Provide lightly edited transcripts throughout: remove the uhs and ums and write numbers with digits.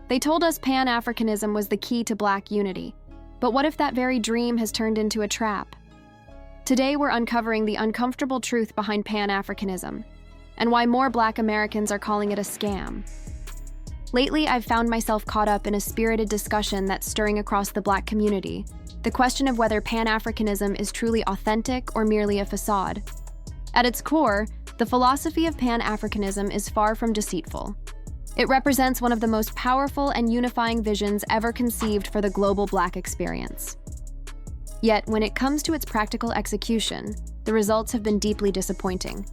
They told us Pan-Africanism was the key to Black unity. But what if that very dream has turned into a trap? Today we're uncovering the uncomfortable truth behind Pan-Africanism, and why more Black Americans are calling it a scam. Lately, I've found myself caught up in a spirited discussion that's stirring across the Black community, the question of whether Pan-Africanism is truly authentic or merely a facade. At its core, the philosophy of Pan-Africanism is far from deceitful. It represents one of the most powerful and unifying visions ever conceived for the global Black experience. Yet, when it comes to its practical execution, the results have been deeply disappointing.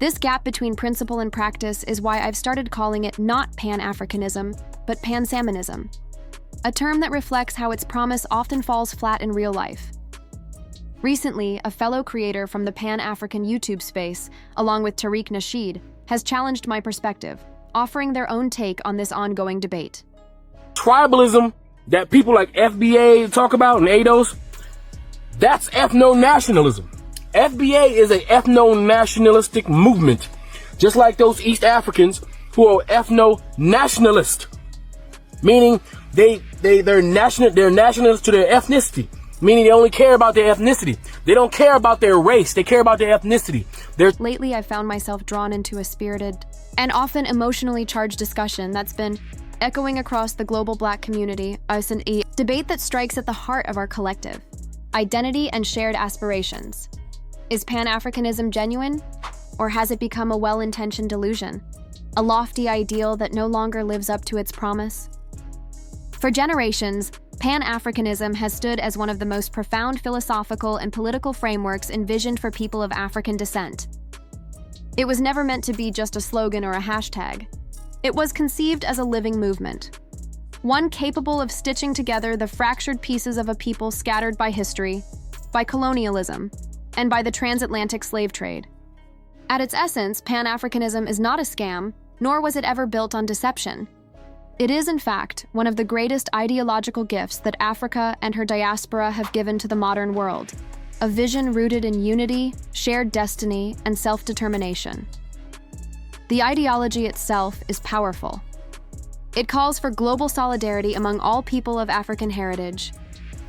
This gap between principle and practice is why I've started calling it not Pan-Africanism, but Pan-Salmonism, a term that reflects how its promise often falls flat in real life. Recently, a fellow creator from the Pan-African YouTube space, along with Tariq Nasheed, has challenged my perspective, offering their own take on this ongoing debate. Tribalism that people like FBA talk about and ADOS, that's ethno-nationalism. FBA is a ethno-nationalistic movement, just like those East Africans who are ethno-nationalist, meaning they're nationalist to their ethnicity, meaning they only care about their ethnicity. They don't care about their race, they care about their ethnicity. Lately, I've found myself drawn into a spirited and often emotionally charged discussion that's been echoing across the global Black community, a debate that strikes at the heart of our collective identity and shared aspirations. Is Pan-Africanism genuine, or has it become a well-intentioned delusion, a lofty ideal that no longer lives up to its promise? For generations, Pan-Africanism has stood as one of the most profound philosophical and political frameworks envisioned for people of African descent. It was never meant to be just a slogan or a hashtag. It was conceived as a living movement, one capable of stitching together the fractured pieces of a people scattered by history, by colonialism, and by the transatlantic slave trade. At its essence, Pan-Africanism is not a scam, nor was it ever built on deception. It is, in fact, one of the greatest ideological gifts that Africa and her diaspora have given to the modern world, a vision rooted in unity, shared destiny, and self-determination. The ideology itself is powerful. It calls for global solidarity among all people of African heritage,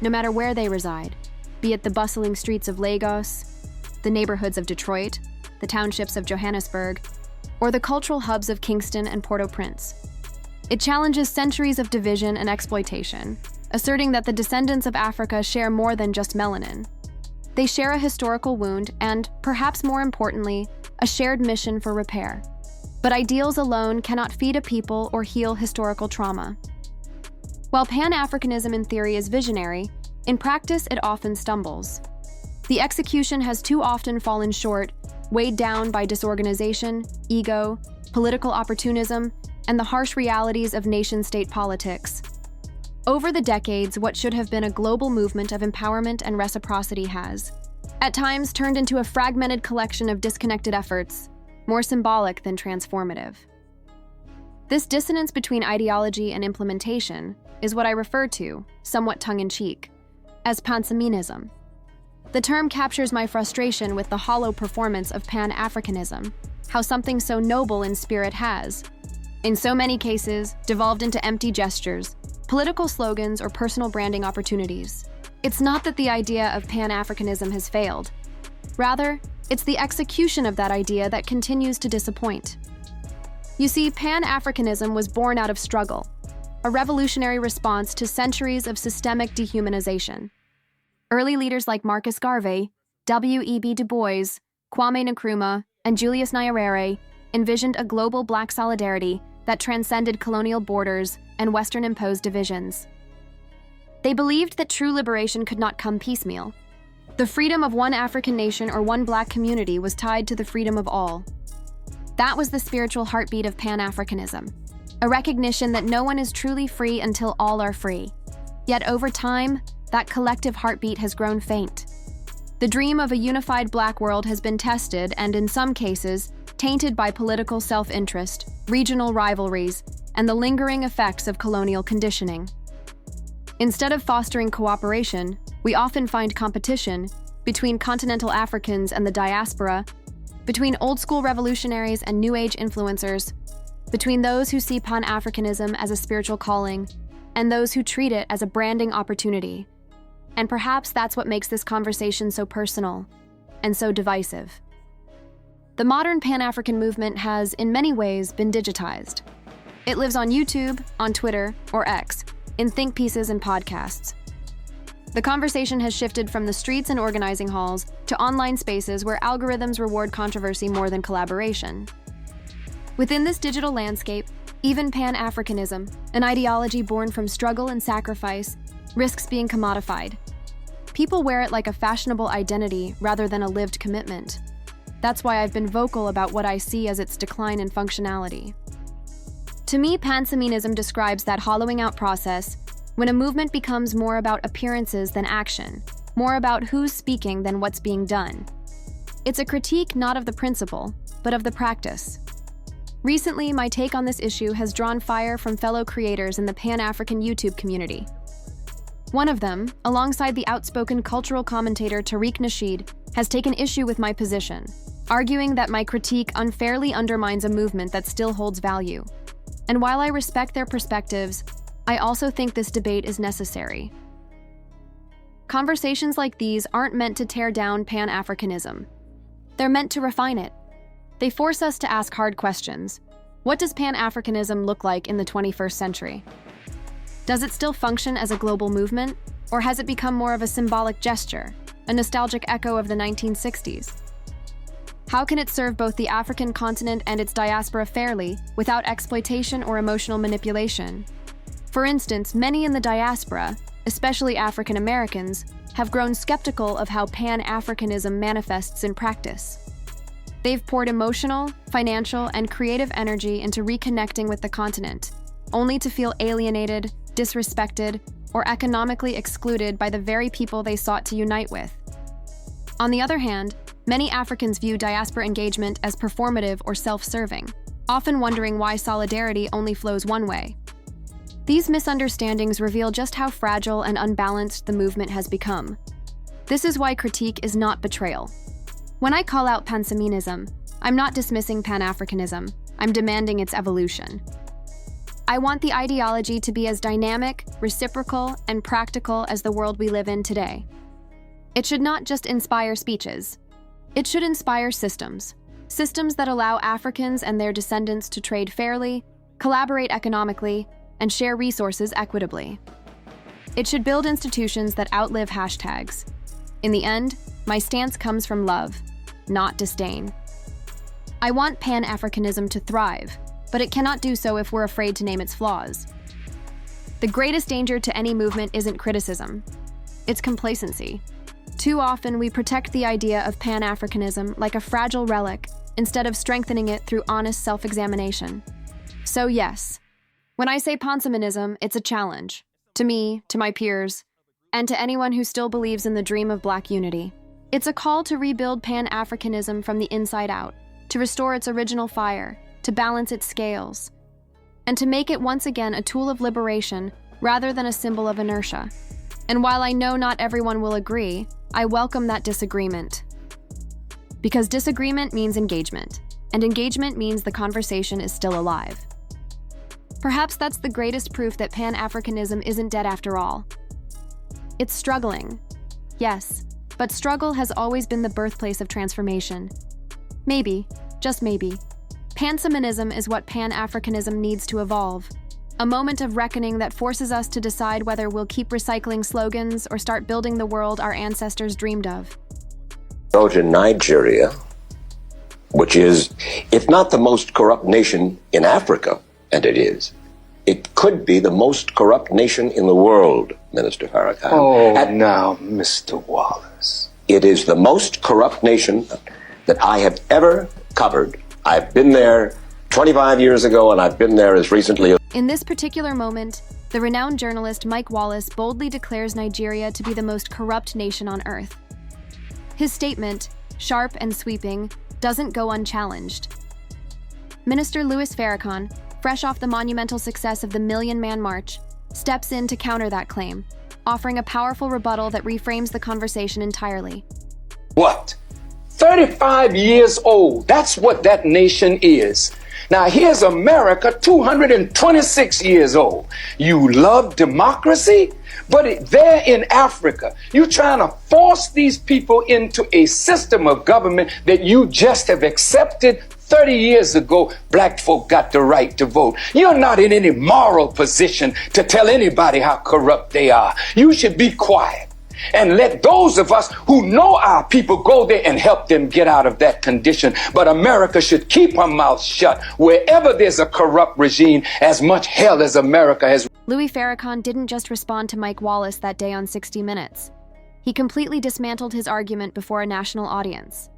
no matter where they reside, be it the bustling streets of Lagos, the neighborhoods of Detroit, the townships of Johannesburg, or the cultural hubs of Kingston and Port-au-Prince. It challenges centuries of division and exploitation, asserting that the descendants of Africa share more than just melanin. They share a historical wound and, perhaps more importantly, a shared mission for repair. But ideals alone cannot feed a people or heal historical trauma. While Pan-Africanism in theory is visionary, in practice it often stumbles. The execution has too often fallen short, weighed down by disorganization, ego, political opportunism, and the harsh realities of nation-state politics. Over the decades, what should have been a global movement of empowerment and reciprocity has, at times, turned into a fragmented collection of disconnected efforts, more symbolic than transformative. This dissonance between ideology and implementation is what I refer to, somewhat tongue-in-cheek, as Pan-Salmonism. The term captures my frustration with the hollow performance of Pan-Africanism, how something so noble in spirit has, in so many cases, devolved into empty gestures, political slogans, or personal branding opportunities. It's not that the idea of Pan-Africanism has failed. Rather, it's the execution of that idea that continues to disappoint. You see, Pan-Africanism was born out of struggle, a revolutionary response to centuries of systemic dehumanization. Early leaders like Marcus Garvey, W.E.B. Du Bois, Kwame Nkrumah, and Julius Nyerere envisioned a global Black solidarity that transcended colonial borders and Western-imposed divisions. They believed that true liberation could not come piecemeal. The freedom of one African nation or one Black community was tied to the freedom of all. That was the spiritual heartbeat of Pan-Africanism, a recognition that no one is truly free until all are free. Yet over time, that collective heartbeat has grown faint. The dream of a unified Black world has been tested and, in some cases, tainted by political self-interest, regional rivalries, and the lingering effects of colonial conditioning. Instead of fostering cooperation, we often find competition between continental Africans and the diaspora, between old-school revolutionaries and New Age influencers, between those who see Pan-Africanism as a spiritual calling and those who treat it as a branding opportunity. And perhaps that's what makes this conversation so personal and so divisive. The modern Pan-African movement has, in many ways, been digitized. It lives on YouTube, on Twitter, or X, in think pieces and podcasts. The conversation has shifted from the streets and organizing halls to online spaces where algorithms reward controversy more than collaboration. Within this digital landscape, even Pan-Africanism, an ideology born from struggle and sacrifice, risks being commodified. People wear it like a fashionable identity rather than a lived commitment. That's why I've been vocal about what I see as its decline in functionality. To me, Pan-Africanism describes that hollowing out process when a movement becomes more about appearances than action, more about who's speaking than what's being done. It's a critique not of the principle, but of the practice. Recently, my take on this issue has drawn fire from fellow creators in the Pan-African YouTube community. One of them, alongside the outspoken cultural commentator Tariq Nasheed, has taken issue with my position, arguing that my critique unfairly undermines a movement that still holds value. And while I respect their perspectives, I also think this debate is necessary. Conversations like these aren't meant to tear down Pan-Africanism. They're meant to refine it. They force us to ask hard questions. What does Pan-Africanism look like in the 21st century? Does it still function as a global movement, or has it become more of a symbolic gesture, a nostalgic echo of the 1960s? How can it serve both the African continent and its diaspora fairly, without exploitation or emotional manipulation? For instance, many in the diaspora, especially African Americans, have grown skeptical of how Pan-Africanism manifests in practice. They've poured emotional, financial, and creative energy into reconnecting with the continent, only to feel alienated, disrespected, or economically excluded by the very people they sought to unite with. On the other hand, many Africans view diaspora engagement as performative or self-serving, often wondering why solidarity only flows one way. These misunderstandings reveal just how fragile and unbalanced the movement has become. This is why critique is not betrayal. When I call out Pan-Africanism, I'm not dismissing Pan-Africanism, I'm demanding its evolution. I want the ideology to be as dynamic, reciprocal, and practical as the world we live in today. It should not just inspire speeches. It should inspire systems that allow Africans and their descendants to trade fairly, collaborate economically, and share resources equitably. It should build institutions that outlive hashtags. In the end, my stance comes from love, not disdain. I want Pan-Africanism to thrive, but it cannot do so if we're afraid to name its flaws. The greatest danger to any movement isn't criticism, it's complacency. Too often we protect the idea of Pan-Africanism like a fragile relic instead of strengthening it through honest self-examination. So yes, when I say Pan-Africanism, it's a challenge. To me, to my peers, and to anyone who still believes in the dream of Black unity. It's a call to rebuild Pan-Africanism from the inside out, to restore its original fire, to balance its scales, and to make it once again a tool of liberation rather than a symbol of inertia. And while I know not everyone will agree, I welcome that disagreement. Because disagreement means engagement, and engagement means the conversation is still alive. Perhaps that's the greatest proof that Pan-Africanism isn't dead after all. It's struggling. Yes, but struggle has always been the birthplace of transformation. Maybe, just maybe, Pan-Africanism is what Pan-Africanism needs to evolve. A moment of reckoning that forces us to decide whether we'll keep recycling slogans or start building the world our ancestors dreamed of. Go to Nigeria, which is, if not the most corrupt nation in Africa, and it is, it could be the most corrupt nation in the world, Minister Farrakhan. Oh, now, Mr. Wallace. It is the most corrupt nation that I have ever covered. I've been there 25 years ago, and I've been there as recently as... In this particular moment, the renowned journalist Mike Wallace boldly declares Nigeria to be the most corrupt nation on earth. His statement, sharp and sweeping, doesn't go unchallenged. Minister Louis Farrakhan, fresh off the monumental success of the Million Man March, steps in to counter that claim, offering a powerful rebuttal that reframes the conversation entirely. What? 35 years old. That's what that nation is. Now, here's America, 226 years old. You love democracy, but there in Africa, you're trying to force these people into a system of government that you just have accepted. 30 years ago, black folk got the right to vote. You're not in any moral position to tell anybody how corrupt they are. You should be quiet and let those of us who know our people go there and help them get out of that condition. But America should keep her mouth shut wherever there's a corrupt regime, as much hell as America has. Louis Farrakhan didn't just respond to Mike Wallace that day on 60 Minutes. He completely dismantled his argument before a national audience.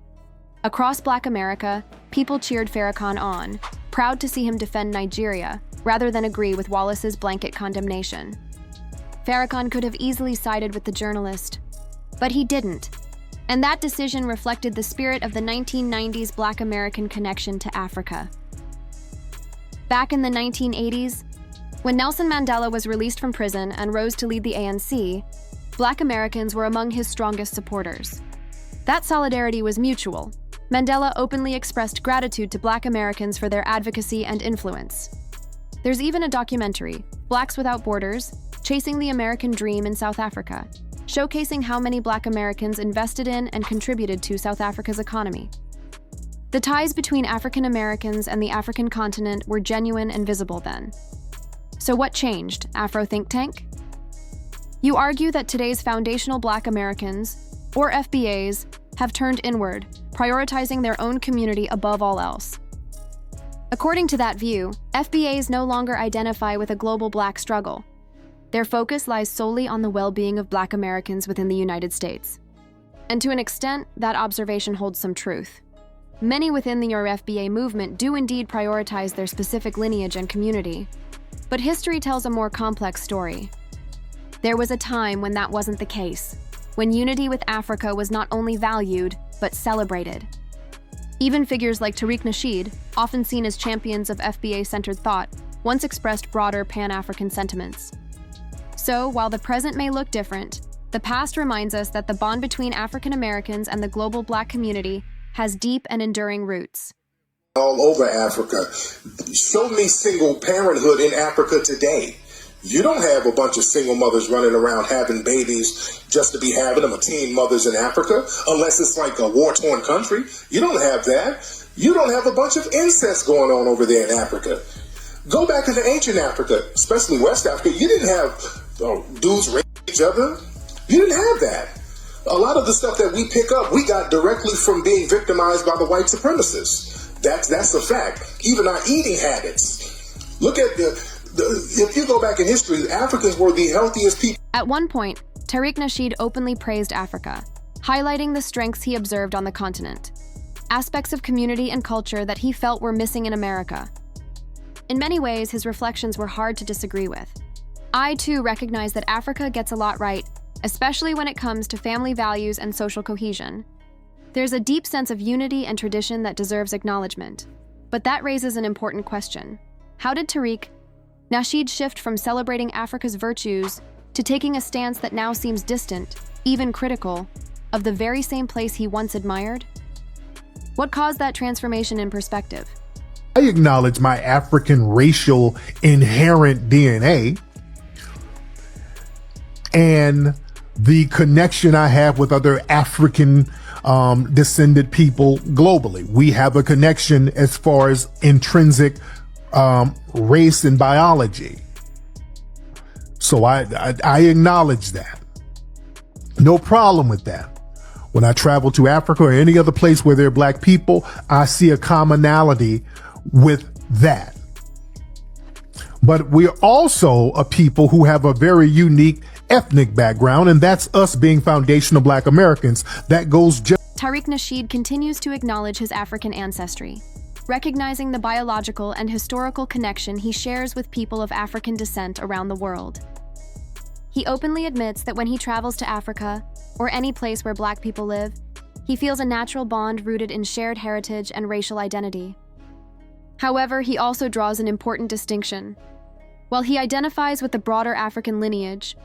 Across Black America, people cheered Farrakhan on, proud to see him defend Nigeria rather than agree with Wallace's blanket condemnation. Farrakhan could have easily sided with the journalist, but he didn't. And that decision reflected the spirit of the 1990s Black American connection to Africa. Back in the 1980s, when Nelson Mandela was released from prison and rose to lead the ANC, Black Americans were among his strongest supporters. That solidarity was mutual. Mandela openly expressed gratitude to Black Americans for their advocacy and influence. There's even a documentary, Blacks Without Borders, Chasing the American Dream in South Africa, showcasing how many Black Americans invested in and contributed to South Africa's economy. The ties between African Americans and the African continent were genuine and visible then. So what changed, Afro Think Tank? You argue that today's foundational Black Americans, or FBAs, have turned inward, prioritizing their own community above all else. According to that view, FBAs no longer identify with a global Black struggle. Their focus lies solely on the well-being of Black Americans within the United States. And to an extent, that observation holds some truth. Many within the FBA movement do indeed prioritize their specific lineage and community, but history tells a more complex story. There was a time when that wasn't the case, when unity with Africa was not only valued, but celebrated. Even figures like Tariq Nasheed, often seen as champions of FBA-centered thought, once expressed broader Pan-African sentiments. So, while the present may look different, the past reminds us that the bond between African Americans and the global Black community has deep and enduring roots. All over Africa. Show me single parenthood in Africa today. You don't have a bunch of single mothers running around having babies just to be having them, or teen mothers in Africa, unless it's like a war-torn country. You don't have that. You don't have a bunch of incest going on over there in Africa. Go back into ancient Africa, especially West Africa. You didn't have dudes raping each other. You didn't have that. A lot of the stuff that we pick up, we got directly from being victimized by the white supremacists. That's a fact. Even our eating habits. Look at if you go back in history, Africans were the healthiest people. At one point, Tariq Nasheed openly praised Africa, highlighting the strengths he observed on the continent, aspects of community and culture that he felt were missing in America. In many ways, his reflections were hard to disagree with. I, too, recognize that Africa gets a lot right, especially when it comes to family values and social cohesion. There's a deep sense of unity and tradition that deserves acknowledgement. But that raises an important question. How did Tariq Nasheed shift from celebrating Africa's virtues to taking a stance that now seems distant, even critical, of the very same place he once admired? What caused that transformation in perspective? I acknowledge my African racial inherent DNA and the connection I have with other African descended people globally. We have a connection as far as intrinsic race and biology. So I acknowledge that. No problem with that. When I travel to Africa or any other place where there are Black people, I see a commonality with that. But we're also a people who have a very unique ethnic background, and that's us being foundational Black Americans. That goes just... Tariq Nasheed continues to acknowledge his African ancestry, recognizing the biological and historical connection he shares with people of African descent around the world. He openly admits that when he travels to Africa, or any place where Black people live, he feels a natural bond rooted in shared heritage and racial identity. However, he also draws an important distinction. While he identifies with the broader African lineage,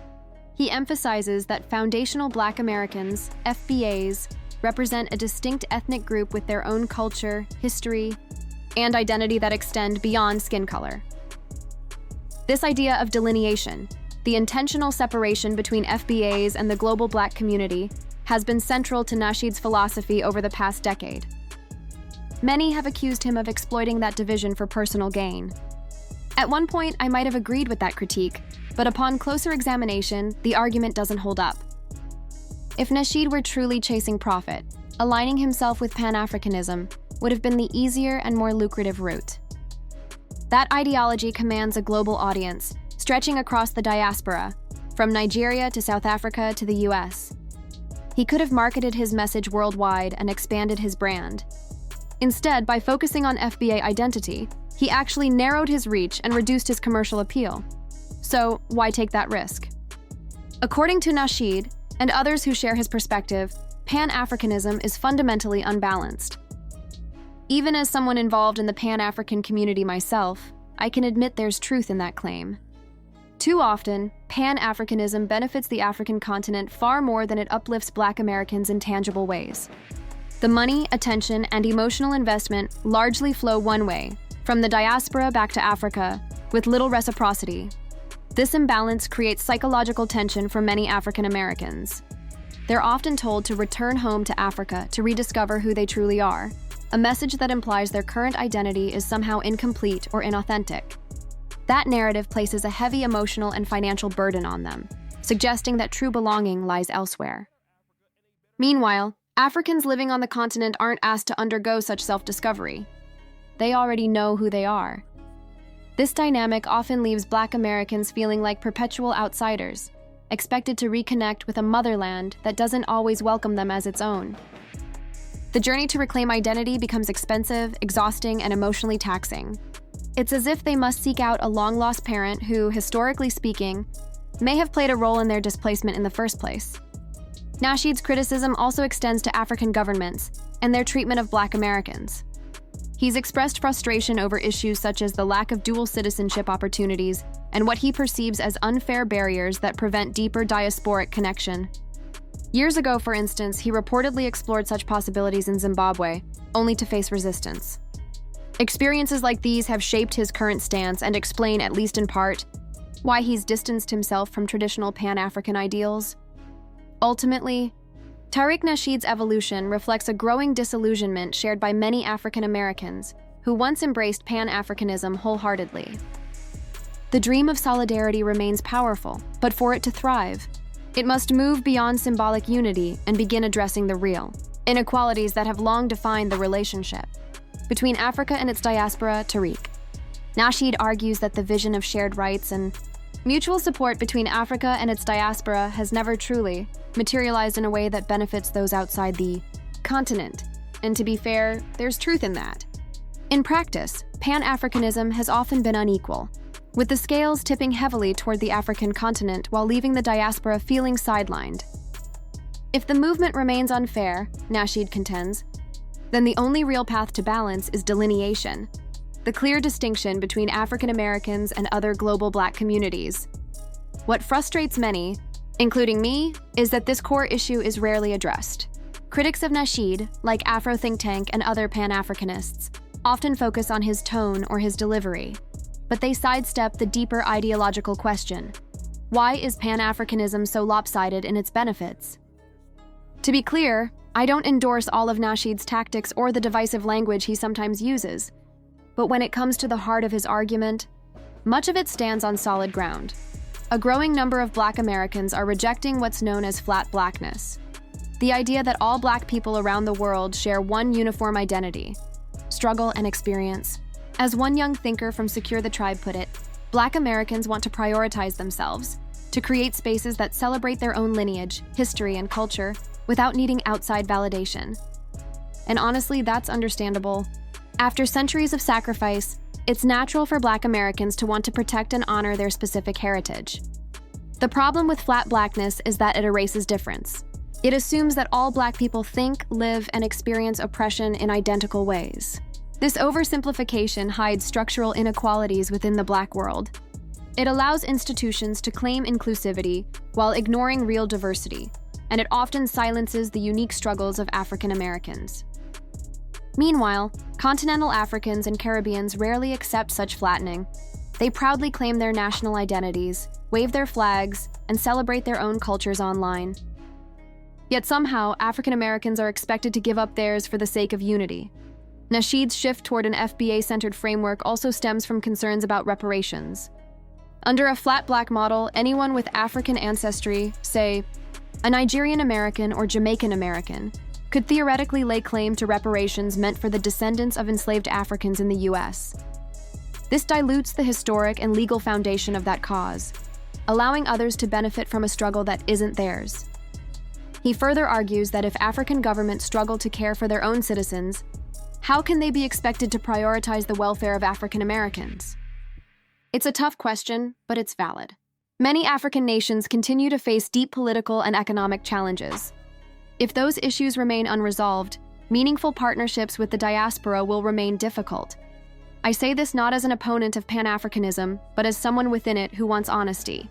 he emphasizes that foundational Black Americans, FBAs, represent a distinct ethnic group with their own culture, history, and identity that extend beyond skin color. This idea of delineation, the intentional separation between FBAs and the global Black community, has been central to Nasheed's philosophy over the past decade. Many have accused him of exploiting that division for personal gain. At one point, I might have agreed with that critique, but upon closer examination, the argument doesn't hold up. If Nasheed were truly chasing profit, aligning himself with Pan-Africanism would have been the easier and more lucrative route. That ideology commands a global audience, stretching across the diaspora, from Nigeria to South Africa to the US. He could have marketed his message worldwide and expanded his brand. Instead, by focusing on FBA identity, he actually narrowed his reach and reduced his commercial appeal. So, why take that risk? According to Nasheed, and others who share his perspective, Pan-Africanism is fundamentally unbalanced. Even as someone involved in the Pan-African community myself, I can admit there's truth in that claim. Too often, Pan-Africanism benefits the African continent far more than it uplifts Black Americans in tangible ways. The money, attention, and emotional investment largely flow one way, from the diaspora back to Africa, with little reciprocity. This imbalance creates psychological tension for many African Americans. They're often told to return home to Africa to rediscover who they truly are, a message that implies their current identity is somehow incomplete or inauthentic. That narrative places a heavy emotional and financial burden on them, suggesting that true belonging lies elsewhere. Meanwhile, Africans living on the continent aren't asked to undergo such self-discovery. They already know who they are. This dynamic often leaves Black Americans feeling like perpetual outsiders, expected to reconnect with a motherland that doesn't always welcome them as its own. The journey to reclaim identity becomes expensive, exhausting, and emotionally taxing. It's as if they must seek out a long-lost parent who, historically speaking, may have played a role in their displacement in the first place. Nasheed's criticism also extends to African governments and their treatment of Black Americans. He's expressed frustration over issues such as the lack of dual citizenship opportunities and what he perceives as unfair barriers that prevent deeper diasporic connection. Years ago, for instance, he reportedly explored such possibilities in Zimbabwe, only to face resistance. Experiences like these have shaped his current stance and explain, at least in part, why he's distanced himself from traditional Pan-African ideals. Ultimately, Tariq Nasheed's evolution reflects a growing disillusionment shared by many African Americans who once embraced Pan-Africanism wholeheartedly. The dream of solidarity remains powerful, but for it to thrive, it must move beyond symbolic unity and begin addressing the real inequalities that have long defined the relationship between Africa and its diaspora. Tariq Nasheed argues that the vision of shared rights and mutual support between Africa and its diaspora has never truly materialized in a way that benefits those outside the continent. And to be fair, there's truth in that. In practice, Pan-Africanism has often been unequal, with the scales tipping heavily toward the African continent while leaving the diaspora feeling sidelined. If the movement remains unfair, Nasheed contends, then the only real path to balance is delineation, the clear distinction between African Americans and other global Black communities. What frustrates many, including me, is that this core issue is rarely addressed. Critics of Nasheed, like Afro Think Tank and other Pan-Africanists, often focus on his tone or his delivery, but they sidestep the deeper ideological question: why is Pan-Africanism so lopsided in its benefits? To be clear, I don't endorse all of Nasheed's tactics or the divisive language he sometimes uses, but when it comes to the heart of his argument, much of it stands on solid ground. A growing number of Black Americans are rejecting what's known as flat Blackness, the idea that all Black people around the world share one uniform identity, struggle, and experience. As one young thinker from Secure the Tribe put it, Black Americans want to prioritize themselves, to create spaces that celebrate their own lineage, history, and culture without needing outside validation. And honestly, that's understandable. After centuries of sacrifice, it's natural for Black Americans to want to protect and honor their specific heritage. The problem with flat Blackness is that it erases difference. It assumes that all Black people think, live, and experience oppression in identical ways. This oversimplification hides structural inequalities within the Black world. It allows institutions to claim inclusivity while ignoring real diversity, and it often silences the unique struggles of African Americans. Meanwhile, continental Africans and Caribbeans rarely accept such flattening. They proudly claim their national identities, wave their flags, and celebrate their own cultures online. Yet somehow, African Americans are expected to give up theirs for the sake of unity. Nasheed's shift toward an FBA-centered framework also stems from concerns about reparations. Under a flat black model, anyone with African ancestry, say, a Nigerian American or Jamaican American, could theoretically lay claim to reparations meant for the descendants of enslaved Africans in the U.S. This dilutes the historic and legal foundation of that cause, allowing others to benefit from a struggle that isn't theirs. He further argues that if African governments struggle to care for their own citizens, how can they be expected to prioritize the welfare of African Americans? It's a tough question, but it's valid. Many African nations continue to face deep political and economic challenges. If those issues remain unresolved, meaningful partnerships with the diaspora will remain difficult. I say this not as an opponent of Pan-Africanism, but as someone within it who wants honesty.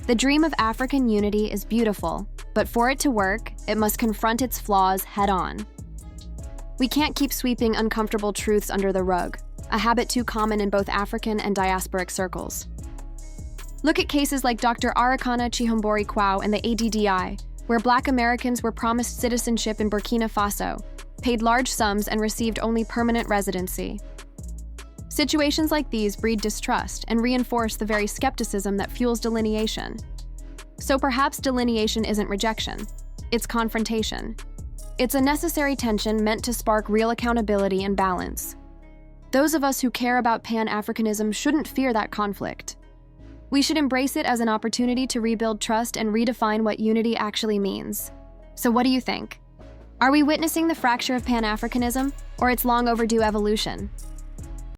The dream of African unity is beautiful, but for it to work, it must confront its flaws head-on. We can't keep sweeping uncomfortable truths under the rug, a habit too common in both African and diasporic circles. Look at cases like Dr. Arikana Chihombori Kwao and the ADDI, where Black Americans were promised citizenship in Burkina Faso, paid large sums, and received only permanent residency. Situations like these breed distrust and reinforce the very skepticism that fuels delineation. So perhaps delineation isn't rejection, it's confrontation. It's a necessary tension meant to spark real accountability and balance. Those of us who care about Pan-Africanism shouldn't fear that conflict. We should embrace it as an opportunity to rebuild trust and redefine what unity actually means. So what do you think? Are we witnessing the fracture of Pan-Africanism, or its long overdue evolution?